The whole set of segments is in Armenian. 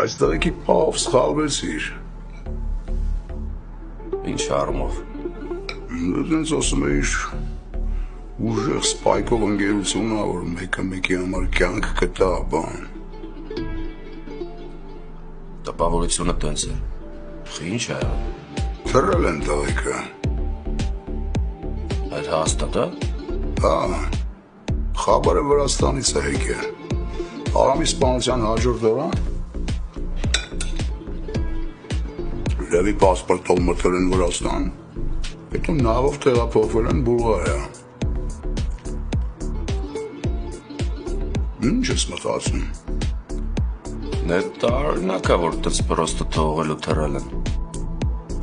Այստեղի պահով սխալվեցիր։ Ինչ առումով։ Դենց ասում էիր ուժեղ սպայքով ընկերություն ա, որ մեկը մեկի համար կյանք կտա, բան։ Տպավորությունը տենց է։ Ինչ է եղել։ Թռել են տղեկը։ Այդ հաստատ է։ Հա, խաբարը Վրաստանից է եկել։ Արամի սպանության հաջորդ օր, Լևի պասպորտով մտել են Վրաստան, հետո նավով տեղափոխվել են Բուլղարիա։ Ինչ ես մտածում։ Տարօրինակ է, որ տենց պրոստը թողել ու թռել են։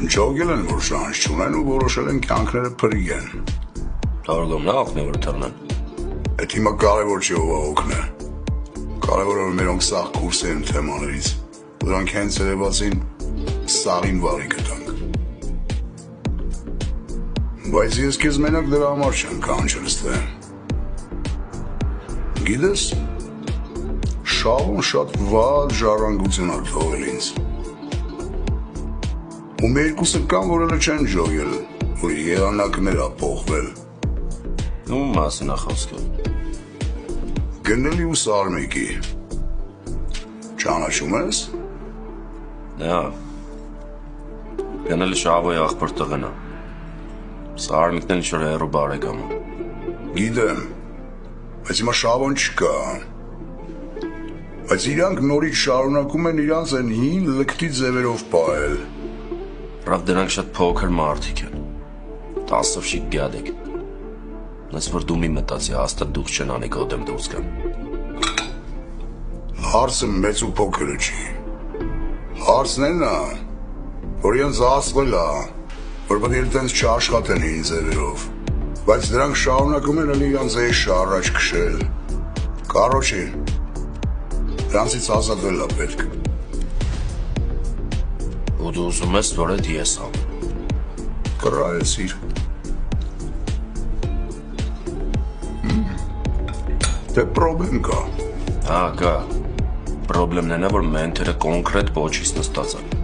Ջոգել են, որ շանս չունեն ու որոշել են կյանքները փրկեն։ Թարգոմն է օգնի, որ թռնեն։ Այդ հիմա կարևոր չի ով օգնե։ Կարևորը որ մերոնք սաղ կուրս են թեմաներից, դրանք հենց երևացին սաղին վարի գտանք։ Բայց ես քեզ մենակ դրա համար չեմ կանչել։ Գիտես, Շավոն շատ վատ ժառանգություն ա թողել ինձ։ Ու մեր երկուսը կան, որ հələ չեն ջոգել, որ եղանակներ ա փոխվել։ Ու մասին ա խոսքը։ Գնելի ու Սարմիկի։ Ճանաչում ես։ Նա գնելի Շավոյի աղբոր տղեն է։ Սարմիկն էլ ինչ-որ հեռու բարեկամ է։ Գիտեմ, բայց հիմա Շավոն չկա։ Բայց իրանք նորից շարունակում են իրանց են հին լկտի ձևերով պահել։ Ռավ դրանք շատ փոքր մարդիկ են։ 10-ով շիկ գադիկ։ Նես որ դու մի մտածի, հաստատ դուք չեն անի գոտեմ դուրս կան։ Հարցը մեծ ու փոքրը չի։ Հարցն են նա, որ իրենց ասվել է, որ պետք է տենց չաշխատեն հին ձևերով, բայց դրանք շարունակում են իրանց էշը առաջ քշել։ Կարոջի, դրանցից ազատվել է պետք։ Ու դու ուզում ես, որ այդ ես ամ։ Կռայեցիր։ Դե պրոբլեմ կա։ Հա, կա։ Պրոբլեմն է նա, որ մենթերը կոնկրետ պոչից նստած են։